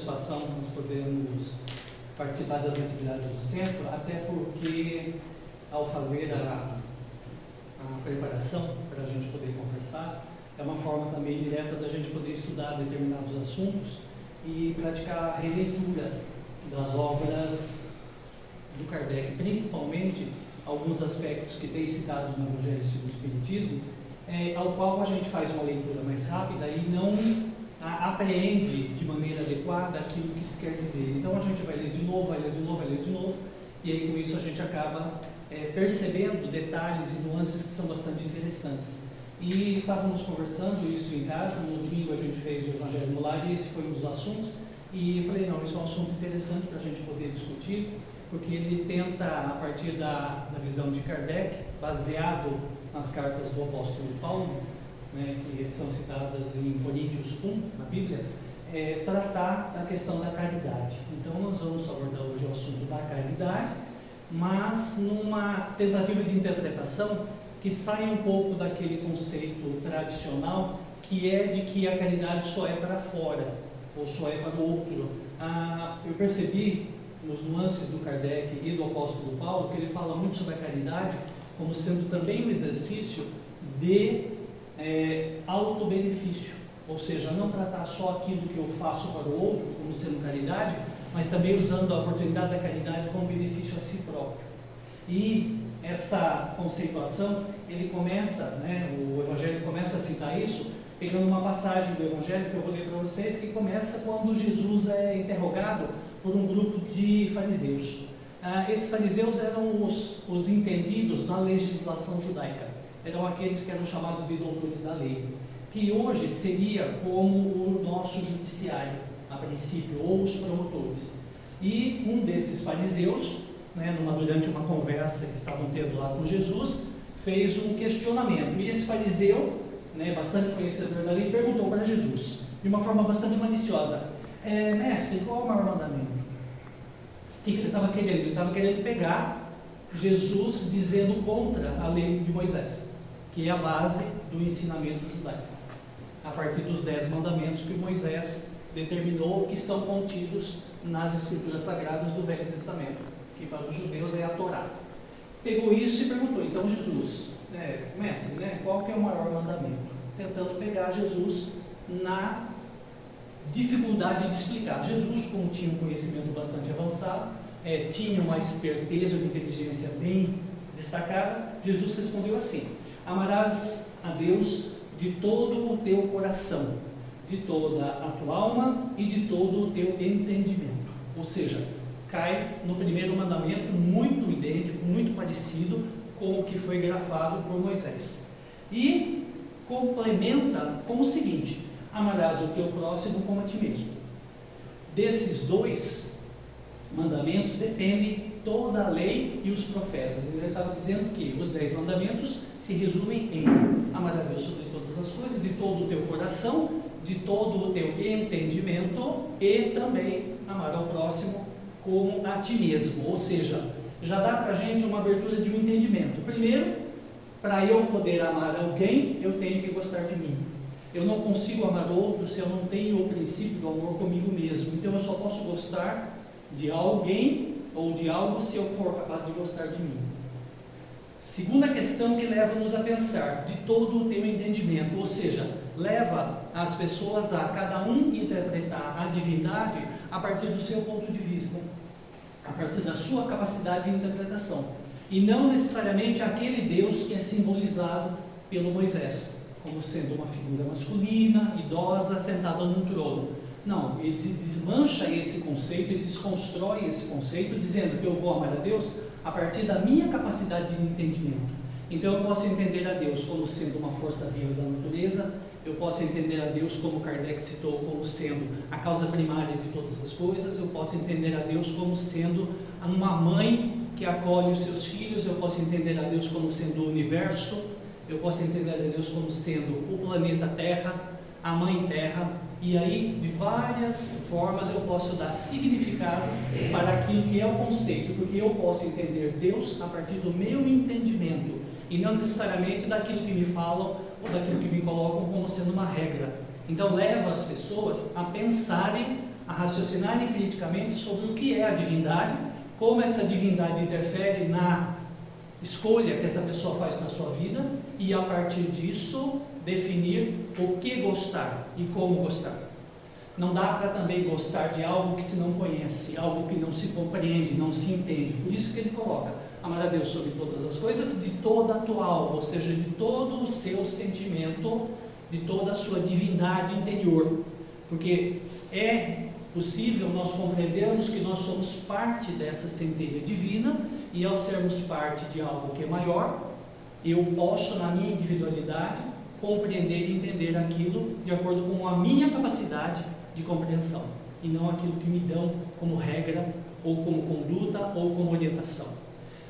satisfação nós podemos participar das atividades do centro, até porque ao fazer a preparação para a gente poder conversar, é uma forma também direta da gente poder estudar determinados assuntos e praticar a releitura das obras do Kardec, principalmente alguns aspectos que tem citados no Evangelho segundo o Espiritismo, ao qual a gente faz uma leitura mais rápida e não apreende de maneira adequada aquilo que se quer dizer. Então a gente vai ler de novo, vai ler de novo, vai ler de novo, e aí com isso a gente acaba percebendo detalhes e nuances que são bastante interessantes. E estávamos conversando isso em casa, no domingo a gente fez o Evangelho no Lar e esse foi um dos assuntos, e eu falei, não, isso é um assunto interessante para a gente poder discutir, porque ele tenta, a partir da visão de Kardec, baseado nas cartas do apóstolo Paulo, né, que são citadas em Coríntios 1, na Bíblia, tratar da questão da caridade. Então nós vamos abordar hoje o assunto da caridade, mas numa tentativa de interpretação que sai um pouco daquele conceito tradicional, que é de que a caridade só é para fora, ou só é para o outro. Eu percebi nos nuances do Kardec e do apóstolo Paulo, que ele fala muito sobre a caridade como sendo também um exercício de autobenefício, ou seja, não tratar só aquilo que eu faço para o outro como sendo caridade, mas também usando a oportunidade da caridade como benefício a si próprio. E essa conceituação, ele começa, o Evangelho começa a citar isso, pegando uma passagem do Evangelho que eu vou ler para vocês, que começa quando Jesus é interrogado por um grupo de fariseus. Esses fariseus eram os entendidos na legislação judaica, eram aqueles que eram chamados de doutores da lei, que hoje seria como o nosso judiciário, a princípio, ou os promotores. E um desses fariseus, durante uma conversa que estavam tendo lá com Jesus, fez um questionamento, e esse fariseu, bastante conhecedor da lei, perguntou para Jesus, de uma forma bastante maliciosa, mestre, qual é o maior mandamento? O que ele estava querendo? Ele estava querendo pegar Jesus dizendo contra a lei de Moisés, que é a base do ensinamento judaico, a partir dos 10 mandamentos que Moisés determinou, que estão contidos nas escrituras sagradas do Velho Testamento, que para os judeus é a Torá. Pegou isso e perguntou, então Jesus, mestre, qual que é o maior mandamento? Tentando pegar Jesus na dificuldade de explicar. Jesus, como tinha um conhecimento bastante avançado, tinha uma esperteza, uma inteligência bem destacada, Jesus respondeu assim: amarás a Deus de todo o teu coração, de toda a tua alma e de todo o teu entendimento. Ou seja, cai no primeiro mandamento, muito idêntico, muito parecido com o que foi grafado por Moisés. E complementa com o seguinte: amarás o teu próximo como a ti mesmo. Desses dois mandamentos depende toda a lei e os profetas. Ele estava dizendo que os 10 mandamentos se resumem em amar a Deus sobre todas as coisas, de todo o teu coração, de todo o teu entendimento, e também amar ao próximo como a ti mesmo. Ou seja, já dá para a gente uma abertura de um entendimento. Primeiro, para eu poder amar alguém, eu tenho que gostar de mim. Eu não consigo amar outro se eu não tenho o princípio do amor comigo mesmo. Então eu só posso gostar de alguém ou de algo se eu for capaz de gostar de mim. Segunda questão que leva-nos a pensar, de todo o teu entendimento, ou seja, leva as pessoas a cada um interpretar a divindade a partir do seu ponto de vista, a partir da sua capacidade de interpretação, e não necessariamente aquele Deus que é simbolizado pelo Moisés, como sendo uma figura masculina, idosa, sentada num trono. Não, ele desmancha esse conceito, ele desconstrói esse conceito, dizendo que eu vou amar a Deus a partir da minha capacidade de entendimento. Então eu posso entender a Deus como sendo uma força viva da natureza, eu posso entender a Deus, como Kardec citou, como sendo a causa primária de todas as coisas, eu posso entender a Deus como sendo uma mãe que acolhe os seus filhos, eu posso entender a Deus como sendo o universo, eu posso entender a Deus como sendo o planeta Terra, a Mãe Terra, e aí de várias formas eu posso dar significado para aquilo que é o conceito, porque eu posso entender Deus a partir do meu entendimento, e não necessariamente daquilo que me falam ou daquilo que me colocam como sendo uma regra. Então leva as pessoas a pensarem a raciocinarem criticamente sobre o que é a divindade, como essa divindade interfere na escolha que essa pessoa faz para a sua vida e, a partir disso, definir o que gostar e como gostar. Não dá para também gostar de algo que se não conhece, algo que não se compreende, não se entende. Por isso que ele coloca: amar a Deus sobre todas as coisas, de toda a tua alma, ou seja, de todo o seu sentimento, de toda a sua divindade interior. Porque é possível nós compreendermos que nós somos parte dessa centelha divina, e ao sermos parte de algo que é maior, eu posso, na minha individualidade, compreender e entender aquilo de acordo com a minha capacidade de compreensão, e não aquilo que me dão como regra, ou como conduta, ou como orientação.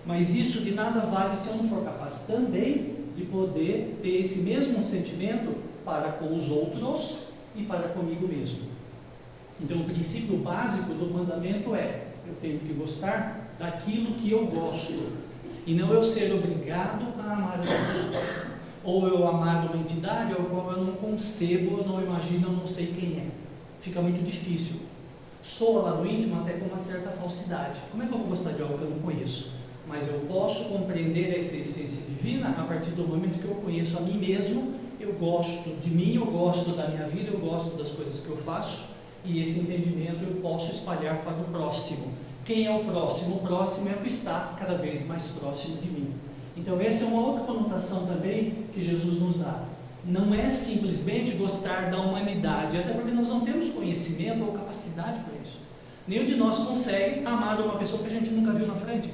Mas isso de nada vale se eu não for capaz também de poder ter esse mesmo sentimento para com os outros e para comigo mesmo. Então, o princípio básico do mandamento é: eu tenho que gostar daquilo que eu gosto, e não eu ser obrigado a amar a Deus, ou eu amar uma entidade ao qual eu não concebo, eu não imagino, eu não sei quem é. Fica muito difícil. Soa lá no íntimo até com uma certa falsidade. Como é que eu vou gostar de algo que eu não conheço? Mas eu posso compreender essa essência divina a partir do momento que eu conheço a mim mesmo. Eu gosto de mim, eu gosto da minha vida, eu gosto das coisas que eu faço, e esse entendimento eu posso espalhar para o próximo. Quem é o próximo? O próximo é o que está cada vez mais próximo de mim. Então essa é uma outra conotação também que Jesus nos dá. Não é simplesmente gostar da humanidade, até porque nós não temos conhecimento ou capacidade para isso. Nenhum de nós consegue amar uma pessoa que a gente nunca viu na frente.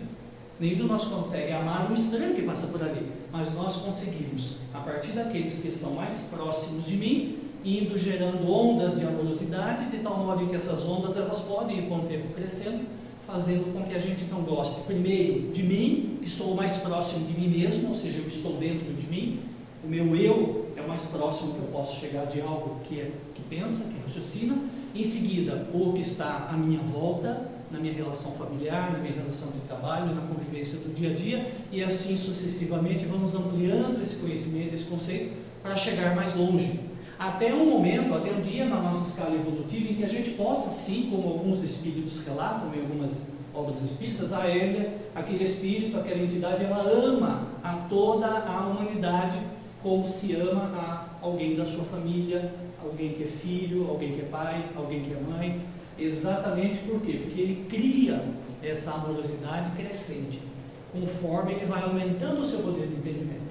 Nenhum de nós consegue amar um estranho que passa por ali. Mas nós conseguimos, a partir daqueles que estão mais próximos de mim, indo gerando ondas de amorosidade, de tal modo que essas ondas elas podem ir com o tempo crescendo, fazendo com que a gente então goste primeiro de mim, que sou o mais próximo de mim mesmo, ou seja, eu estou dentro de mim. O meu eu é o mais próximo que eu posso chegar de algo que pensa, que raciocina. Em seguida, o que está à minha volta, na minha relação familiar, na minha relação de trabalho, na convivência do dia a dia, e assim sucessivamente vamos ampliando esse conhecimento, esse conceito, para chegar mais longe. Até um momento, até um dia na nossa escala evolutiva em que a gente possa, sim, como alguns espíritos relatam em algumas obras espíritas, aquele espírito, aquela entidade, ela ama a toda a humanidade como se ama a alguém da sua família, alguém que é filho, alguém que é pai, alguém que é mãe. Exatamente por quê? Porque ele cria essa amorosidade crescente, conforme ele vai aumentando o seu poder de entendimento.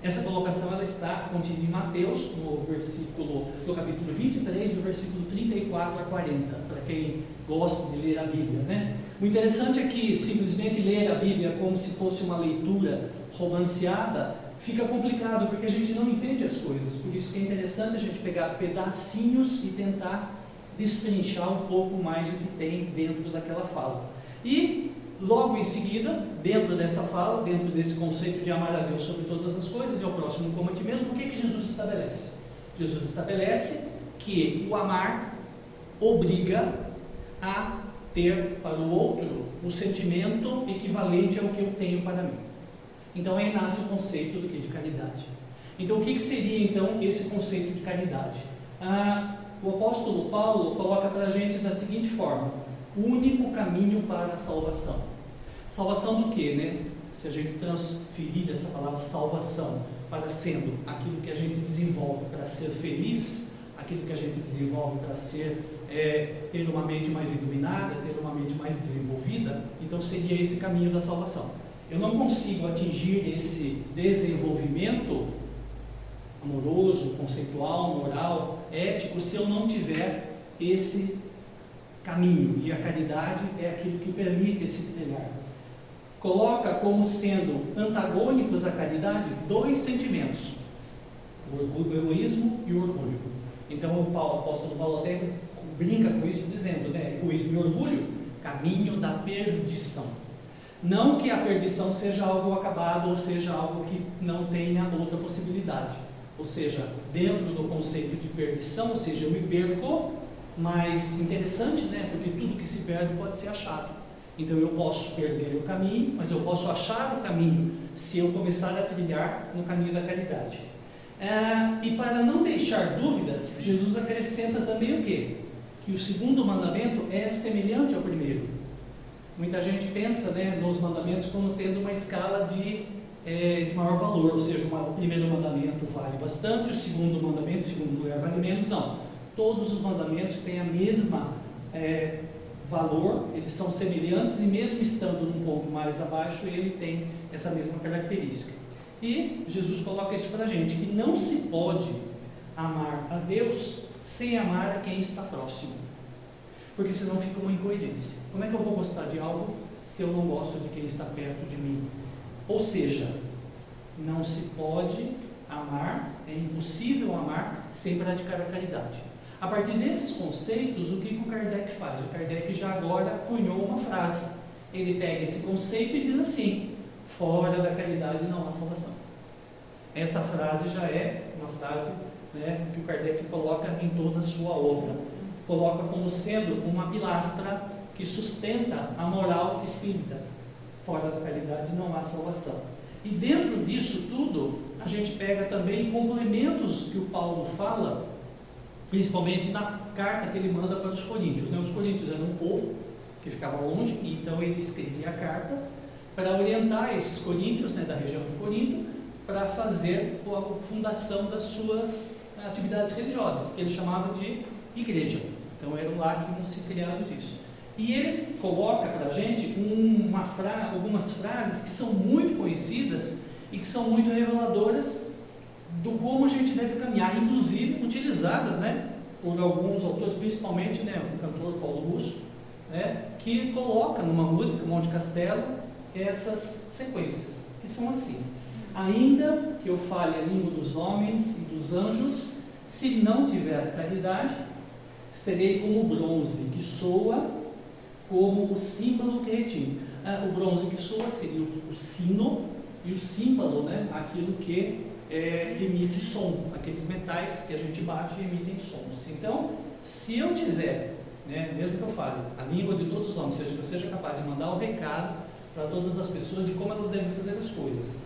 Essa colocação ela está contida em Mateus, no capítulo 23, do versículo 34 a 40, para quem gosta de ler a Bíblia, né? O interessante é que simplesmente ler a Bíblia como se fosse uma leitura romanceada fica complicado, porque a gente não entende as coisas. Por isso que é interessante a gente pegar pedacinhos e tentar destrinchar um pouco mais o que tem dentro daquela fala. E logo em seguida, dentro dessa fala, dentro desse conceito de amar a Deus sobre todas as coisas e ao próximo como a ti mesmo, o que Jesus estabelece? Jesus estabelece que o amar obriga a ter para o outro um sentimento equivalente ao que eu tenho para mim. Então aí nasce o conceito do que? De caridade. Então o que seria então esse conceito de caridade? O apóstolo Paulo coloca para a gente da seguinte forma: o único caminho para a salvação. Salvação do que, né? Se a gente transferir essa palavra salvação para sendo aquilo que a gente desenvolve para ser feliz, aquilo que a gente desenvolve para ter uma mente mais iluminada, ter uma mente mais desenvolvida, então seria esse caminho da salvação. Eu não consigo atingir esse desenvolvimento amoroso, conceitual, moral, ético, se eu não tiver esse caminho, e a caridade é aquilo que permite esse trilhar. Coloca como sendo antagônicos à caridade dois sentimentos: o egoísmo e o orgulho. Então o apóstolo Paulo até brinca com isso dizendo, né, egoísmo e orgulho, caminho da perdição. Não que a perdição seja algo acabado, ou seja algo que não tenha outra possibilidade. Ou seja, dentro do conceito de perdição, ou seja, eu me perco, mas interessante, né? Porque tudo que se perde pode ser achado. Então eu posso perder o caminho, mas eu posso achar o caminho se eu começar a trilhar no caminho da caridade. E para não deixar dúvidas, Jesus acrescenta também o quê? que o segundo mandamento é semelhante ao primeiro. Muita gente pensa, né, nos mandamentos como tendo uma escala de maior valor, ou seja, o primeiro mandamento vale bastante, o segundo mandamento, em segundo lugar, vale menos. Não. Todos os mandamentos têm a mesma valor, eles são semelhantes e mesmo estando num ponto mais abaixo, ele tem essa mesma característica. E Jesus coloca isso para a gente, que não se pode amar a Deus sem amar a quem está próximo, porque senão fica uma incoerência. Como é que eu vou gostar de algo se eu não gosto de quem está perto de mim? Ou seja, não se pode amar, é impossível amar sem praticar a caridade. A partir desses conceitos, o que o Kardec faz? O Kardec já agora cunhou uma frase. Ele pega esse conceito e diz assim: fora da caridade não há salvação. Essa frase já é uma frase, né, que o Kardec coloca em toda a sua obra. Coloca como sendo uma pilastra que sustenta a moral espírita. Fora da caridade não há salvação. E dentro disso tudo, a gente pega também complementos que o Paulo fala, principalmente na carta que ele manda para os coríntios. Os coríntios eram um povo que ficava longe, então ele escrevia cartas para orientar esses coríntios, né, da região de Corinto, para fazer a fundação das suas atividades religiosas, que ele chamava de igreja. Então eram lá que iam ser criados isso. E ele coloca para a gente algumas frases que são muito conhecidas e que são muito reveladoras do como a gente deve caminhar, inclusive utilizadas, né, por alguns autores, principalmente, né, o cantor Paulo Russo, né, que coloca numa música, Monte Castelo, essas sequências, que são assim: ainda que eu fale a língua dos homens e dos anjos, se não tiver caridade, serei como o bronze que soa, como o símbolo que retine. O bronze que soa seria o sino, e o símbolo, né, aquilo que emite som, aqueles metais que a gente bate e emitem sons. Então, se eu tiver, né, mesmo que eu fale a língua de todos os homens, seja que eu seja capaz de mandar o recado para todas as pessoas de como elas devem fazer as coisas,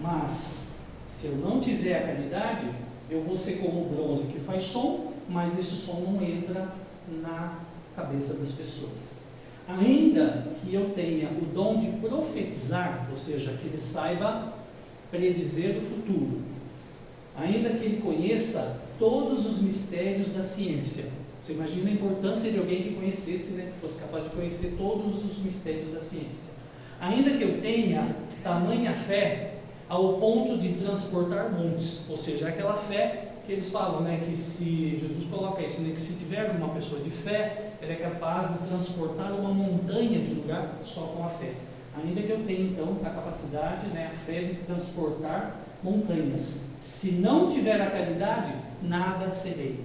mas se eu não tiver a caridade, eu vou ser como o bronze que faz som, mas esse som não entra na cabeça das pessoas. Ainda que eu tenha o dom de profetizar, ou seja, que ele saiba predizer o futuro, ainda que ele conheça todos os mistérios da ciência. Você imagina a importância de alguém que conhecesse, né, que fosse capaz de conhecer todos os mistérios da ciência. Ainda que eu tenha tamanha fé ao ponto de transportar montes, ou seja, aquela fé que eles falam, né, que se Jesus coloca isso, né, que se tiver uma pessoa de fé, ela é capaz de transportar uma montanha de lugar só com a fé. Ainda que eu tenha então a capacidade, né, a fé de transportar montanhas, se não tiver a caridade, nada serei.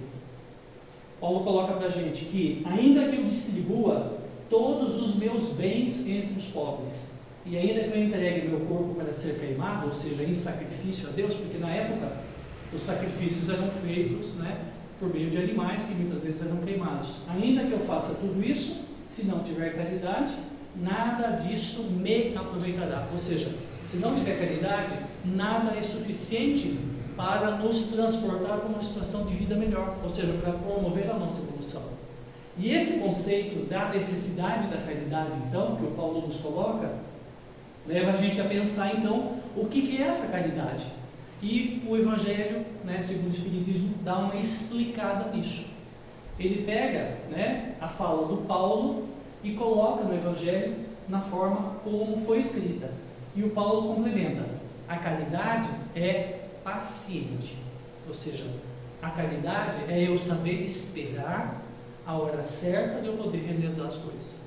Paulo coloca para a gente que ainda que eu distribua todos os meus bens entre os pobres, e ainda que eu entregue meu corpo para ser queimado, ou seja, em sacrifício a Deus, porque na época os sacrifícios eram feitos, né, por meio de animais que muitas vezes eram queimados. Ainda que eu faça tudo isso, se não tiver caridade, nada disso me aproveitará. Ou seja, se não tiver caridade, nada é suficiente para nos transportar para uma situação de vida melhor, ou seja, para promover a nossa evolução. E esse conceito da necessidade da caridade, então, que o Paulo nos coloca, leva a gente a pensar, então, o que é essa caridade? E o Evangelho, né, segundo o Espiritismo, dá uma explicada nisso. Ele pega, né, a fala do Paulo e coloca no Evangelho na forma como foi escrita. E o Paulo complementa: a caridade é paciente. Ou seja, a caridade é eu saber esperar a hora certa de eu poder realizar as coisas.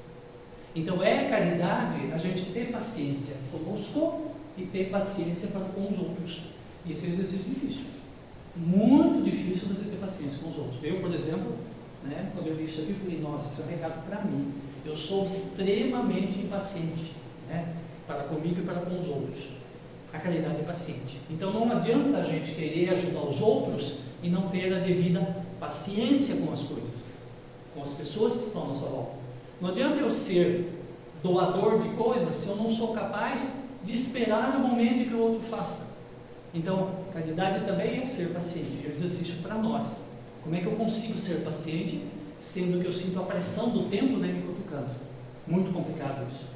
Então é caridade a gente ter paciência conosco e ter paciência para com os outros. E esse é um exercício difícil. Muito difícil você ter paciência com os outros. Eu, por exemplo, né, quando eu li isso aqui, eu falei: nossa, isso é um recado para mim. Eu sou extremamente impaciente, né, para comigo e para com os outros. A caridade é paciente. Então não adianta a gente querer ajudar os outros e não ter a devida paciência com as coisas, com as pessoas que estão à nossa volta. Não adianta eu ser doador de coisas se eu não sou capaz de esperar o momento em que o outro faça. Então, caridade também é ser paciente, é um exercício para nós. Como é que eu consigo ser paciente sendo que eu sinto a pressão do tempo, né, me cutucando. Muito complicado isso.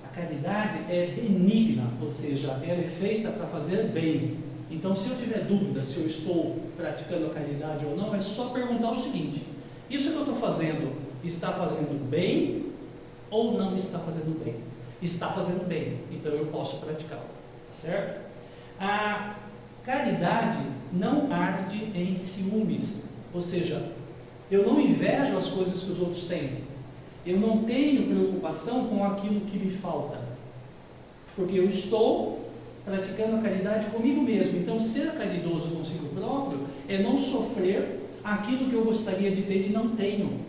A caridade é benigna, ou seja, ela é feita para fazer bem. Então, se eu tiver dúvida se eu estou praticando a caridade ou não, é só perguntar o seguinte: isso que eu estou fazendo está fazendo bem ou não está fazendo bem? Está fazendo bem, então eu posso praticá-lo, tá certo? A caridade não arde em ciúmes, ou seja, eu não invejo as coisas que os outros têm, eu não tenho preocupação com aquilo que me falta, porque eu estou praticando a caridade comigo mesmo. Então, ser caridoso consigo próprio é não sofrer aquilo que eu gostaria de ter e não tenho.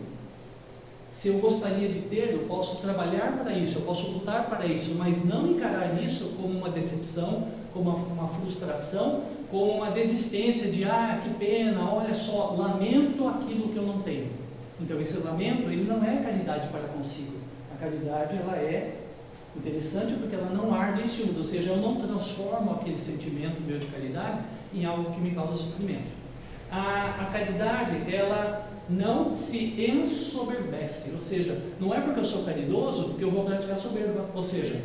Se eu gostaria de ter, eu posso trabalhar para isso, eu posso lutar para isso, mas não encarar isso como uma decepção, como uma frustração, como uma desistência de, que pena, olha só, lamento aquilo que eu não tenho. Então, esse lamento, ele não é caridade para consigo. A caridade, ela é interessante porque ela não arde em ciúmes, ou seja, eu não transformo aquele sentimento meu de caridade em algo que me causa sofrimento. A caridade, ela não se ensoberbece, ou seja, não é porque eu sou caridoso que eu vou praticar soberba, ou seja,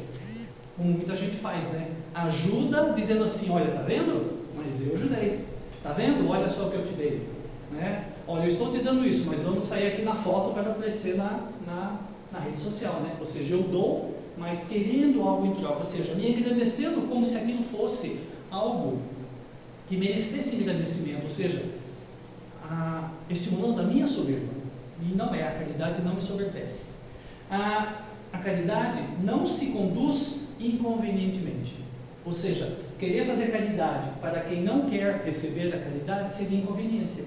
como muita gente faz, né? Ajuda dizendo assim, olha, tá vendo? Mas eu ajudei, tá vendo? Olha só o que eu te dei, né? Olha, eu estou te dando isso, mas vamos sair aqui na foto para aparecer na rede social, né? Ou seja, eu dou, mas querendo algo em troca, ou seja, me engrandecendo como se aquilo fosse algo que merecesse engrandecimento, ou seja, estimulando a minha soberba. E não é, a caridade não me soberbece. A caridade não se conduz inconvenientemente, ou seja, querer fazer caridade para quem não quer receber a caridade seria inconveniência.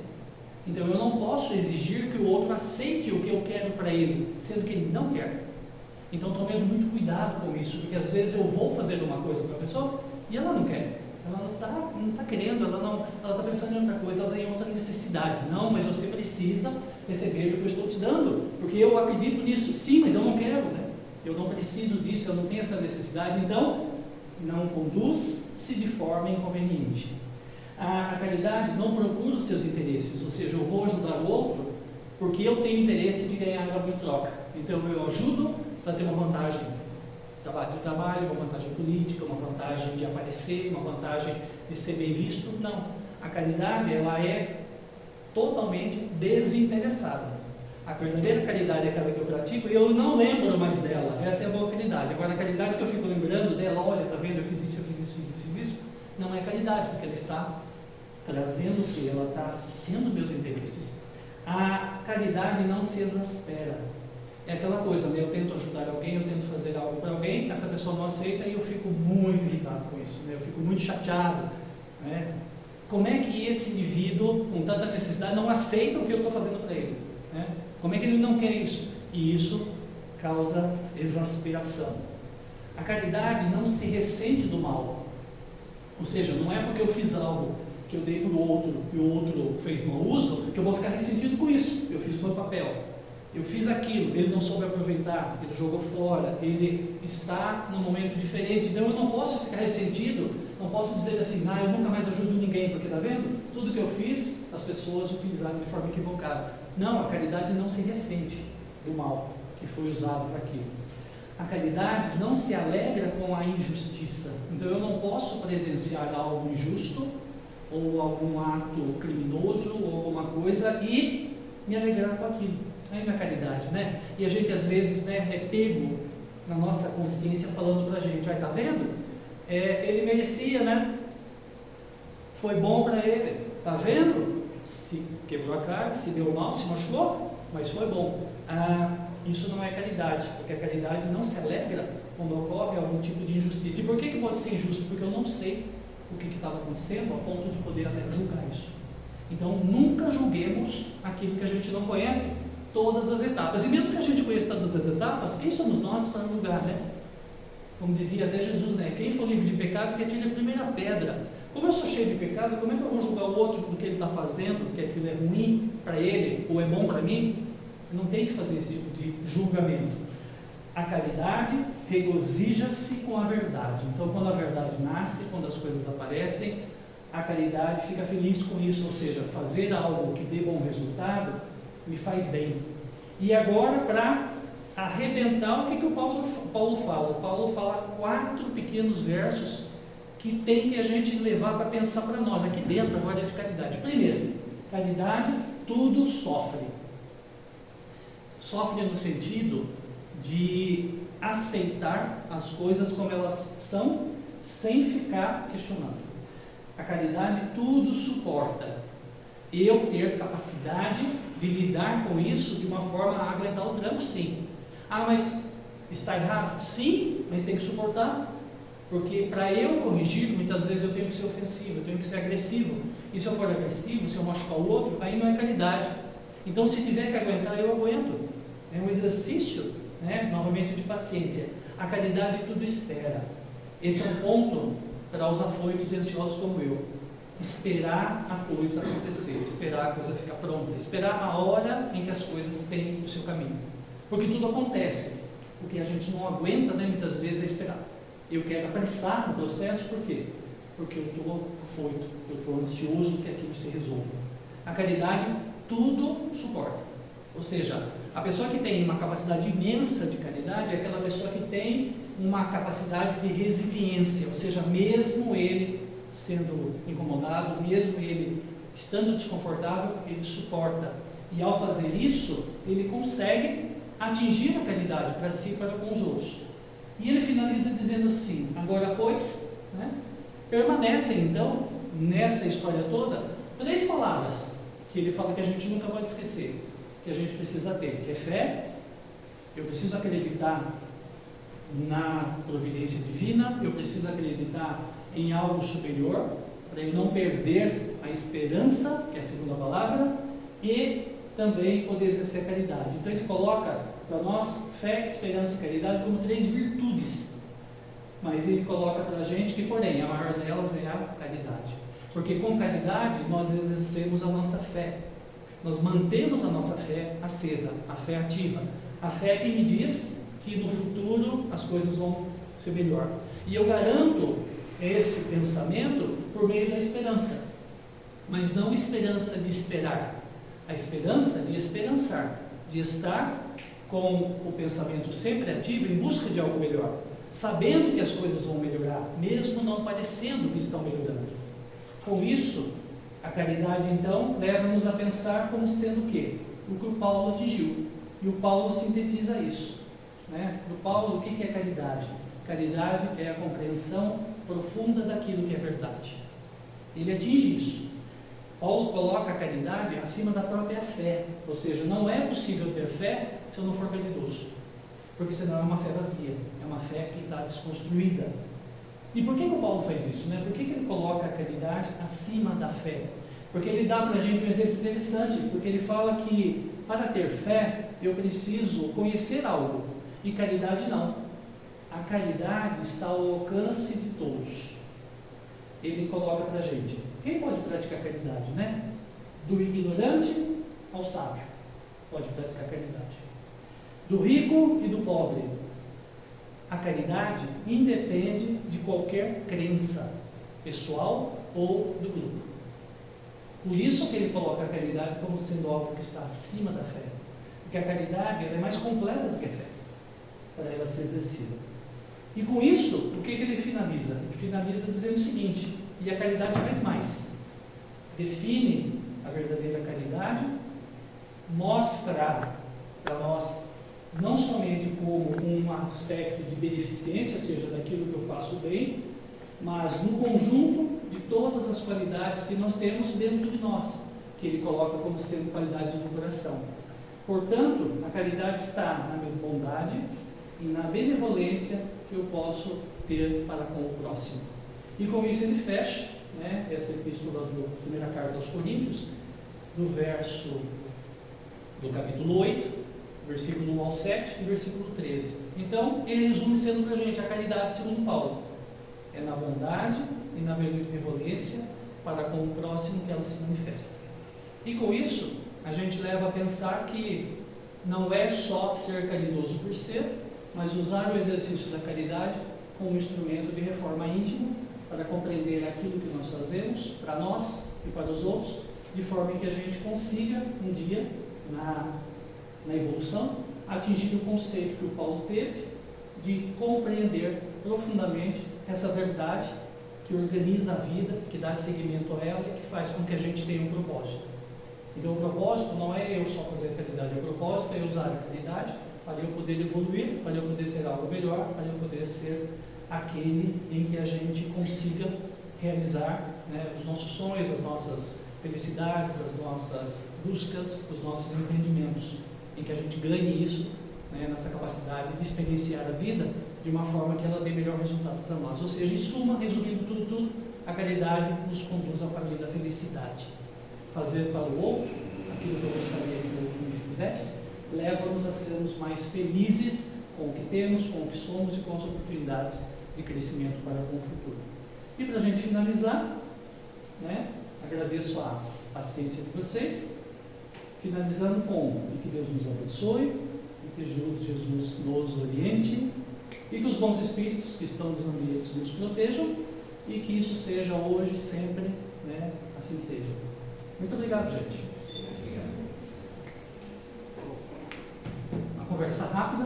Então eu não posso exigir que o outro aceite o que eu quero para ele, sendo que ele não quer. Então tomemos muito cuidado com isso, porque às vezes eu vou fazer uma coisa para a pessoa e ela não quer. Ela não está querendo, ela está pensando em outra coisa, ela tem outra necessidade. Não, mas você precisa receber o que eu estou te dando, porque eu acredito nisso. Sim, mas eu não quero, né? Eu não preciso disso, eu não tenho essa necessidade. Então, não conduz-se de forma inconveniente. A caridade não procura os seus interesses, ou seja, eu vou ajudar o outro porque eu tenho interesse de ganhar algo em troca. Então, eu ajudo para ter uma vantagem de trabalho, uma vantagem política, uma vantagem de aparecer, uma vantagem de ser bem visto. Não. A caridade, ela é totalmente desinteressada. A verdadeira caridade é aquela que eu pratico e eu não lembro mais dela. Essa é a boa caridade. Agora, a caridade que eu fico lembrando dela, olha, tá vendo, eu fiz isso, eu fiz isso, fiz isso, não é caridade, porque ela está trazendo o quê? Ela está saciando meus interesses. A caridade não se exaspera. É aquela coisa, né? Eu tento ajudar alguém, eu tento fazer algo para alguém, essa pessoa não aceita e eu fico muito irritado com isso, né? Eu fico muito chateado, né? Como é que esse indivíduo, com tanta necessidade, não aceita o que eu estou fazendo para ele, né? Como é que ele não quer isso? E isso causa exasperação. A caridade não se ressente do mal, ou seja, não é porque eu fiz algo que eu dei para o outro e o outro fez mau uso que eu vou ficar ressentido com isso. Eu fiz o meu papel. Eu fiz aquilo, ele não soube aproveitar, ele jogou fora, ele está num momento diferente, então eu não posso ficar ressentido, não posso dizer assim, eu nunca mais ajudo ninguém, porque está vendo? Tudo que eu fiz, as pessoas utilizaram de forma equivocada. Não, a caridade não se ressente do mal que foi usado para aquilo. A caridade não se alegra com a injustiça, então eu não posso presenciar algo injusto, ou algum ato criminoso, ou alguma coisa, e me alegrar com aquilo. Aí na caridade, né? E a gente às vezes, né, é pego na nossa consciência falando pra gente, tá vendo? Ele merecia, né? Foi bom para ele, tá vendo? Se quebrou a cara, se deu mal, se machucou, mas foi bom. Isso não é caridade, porque a caridade não se alegra quando ocorre algum tipo de injustiça. E por que pode ser injusto? Porque eu não sei o que estava acontecendo a ponto de poder julgar isso. Então nunca julguemos aquilo que a gente não conhece todas as etapas. E mesmo que a gente conheça todas as etapas, quem somos nós para julgar, né? Como dizia até Jesus, né? Quem for livre de pecado, que atire a primeira pedra. Como eu sou cheio de pecado, como é que eu vou julgar o outro do que ele está fazendo, que aquilo é ruim para ele ou é bom para mim? Eu não tenho que fazer esse tipo de julgamento. A caridade regozija-se com a verdade. Então, quando a verdade nasce, quando as coisas aparecem, a caridade fica feliz com isso, ou seja, fazer algo que dê bom resultado me faz bem. E agora, para arrebentar, o que o Paulo fala? O Paulo fala 4 pequenos versos que tem que a gente levar para pensar para nós, aqui dentro agora é de caridade. Primeiro, caridade tudo sofre. Sofre no sentido de aceitar as coisas como elas são, sem ficar questionando. A caridade tudo suporta. Eu ter capacidade de lidar com isso de uma forma a aguentar o tranco, sim. Ah, mas está errado? Sim, mas tem que suportar. Porque para eu corrigir, muitas vezes eu tenho que ser ofensivo, eu tenho que ser agressivo. E se eu for agressivo, se eu machucar o outro, aí não é caridade. Então, se tiver que aguentar, eu aguento. É um exercício, novamente, de paciência. A caridade tudo espera. Esse é um ponto para os afoitos e ansiosos como eu. Esperar a coisa acontecer, esperar a coisa ficar pronta, esperar a hora em que as coisas têm o seu caminho. Porque tudo acontece. O que a gente não aguenta, muitas vezes, é esperar. Eu quero apressar no processo, por quê? Porque eu estou afoito, eu estou ansioso que aquilo se resolva. A caridade tudo suporta. Ou seja, a pessoa que tem uma capacidade imensa de caridade é aquela pessoa que tem uma capacidade de resiliência, ou seja, mesmo ele sendo incomodado, mesmo ele estando desconfortável, ele suporta. E ao fazer isso, ele consegue atingir a caridade para si e para com os outros. E ele finaliza dizendo assim: agora pois, permanecem então, nessa história toda, 3 palavras que ele fala que a gente nunca pode esquecer, que a gente precisa ter, que é fé. Eu preciso acreditar na providência divina, eu preciso acreditar em algo superior, para eu não perder a esperança, que é a segunda palavra, e também poder exercer a caridade. Então ele coloca para nós fé, esperança e caridade como 3 virtudes, mas ele coloca para a gente que, porém, a maior delas é a caridade, porque com caridade nós exercemos a nossa fé, nós mantemos a nossa fé acesa, a fé ativa, a fé que me diz que no futuro as coisas vão ser melhor. E eu garanto esse pensamento por meio da esperança, mas não esperança de esperar, a esperança de esperançar, de estar com o pensamento sempre ativo em busca de algo melhor, sabendo que as coisas vão melhorar, mesmo não parecendo que estão melhorando. Com isso, a caridade então leva-nos a pensar como sendo o quê? O que o Paulo atingiu. E o Paulo sintetiza isso. Do Paulo, o que é caridade? Caridade é a compreensão profunda daquilo que é verdade. Ele atinge isso. Paulo coloca a caridade acima da própria fé, ou seja, não é possível ter fé se eu não for caridoso, porque senão é uma fé vazia, é uma fé que está desconstruída. E por que o Paulo faz isso? Por que ele coloca a caridade acima da fé? Porque ele dá para a gente um exemplo interessante, porque ele fala que para ter fé eu preciso conhecer algo, e caridade não. A caridade está ao alcance de todos. Ele coloca para a gente: quem pode praticar caridade, Do ignorante ao sábio pode praticar caridade, do rico e do pobre. A caridade independe de qualquer crença pessoal ou do grupo. Por isso que ele coloca a caridade como sendo algo que está acima da fé, porque a caridade ela é mais completa do que a fé, para ela ser exercida. E com isso, o que ele finaliza? Ele finaliza dizendo o seguinte: e a caridade faz mais. Define a verdadeira caridade, mostra para nós não somente como um aspecto de beneficência, ou seja, daquilo que eu faço bem, mas no conjunto de todas as qualidades que nós temos dentro de nós, que ele coloca como sendo qualidades do coração. Portanto, a caridade está na minha bondade e na benevolência que eu posso ter para com o próximo. E com isso ele fecha essa epístola da primeira carta aos Coríntios, do capítulo 8, versículo 1 ao 7 e versículo 13. Então, ele resume sendo para a gente a caridade segundo Paulo. É na bondade e na benevolência para com o próximo que ela se manifesta. E com isso, a gente leva a pensar que não é só ser caridoso por ser, mas usar o exercício da caridade como instrumento de reforma íntima para compreender aquilo que nós fazemos para nós e para os outros, de forma que a gente consiga um dia na evolução, atingir o conceito que o Paulo teve de compreender profundamente essa verdade que organiza a vida, que dá seguimento a ela e que faz com que a gente tenha um propósito. Então o propósito não é eu só fazer a caridade, o propósito é usar a caridade para eu poder evoluir, para eu poder ser algo melhor, para eu poder ser aquele em que a gente consiga realizar, né, os nossos sonhos, as nossas felicidades, as nossas buscas, os nossos entendimentos, em que a gente ganhe isso, né, nessa capacidade de experienciar a vida de uma forma que ela dê melhor resultado para nós. Ou seja, em suma, resumindo tudo, a caridade nos conduz ao caminho da felicidade. Fazer para o outro aquilo que eu gostaria que o outro me fizesse, leva-nos a sermos mais felizes com o que temos, com o que somos e com as oportunidades de crescimento para com o futuro. E para a gente finalizar, né, agradeço a paciência de vocês, finalizando com que Deus nos abençoe, que Jesus nos oriente e que os bons espíritos que estão nos ambientes nos protejam e que isso seja hoje, sempre, né, assim seja. Muito obrigado, gente. Uma conversa rápida.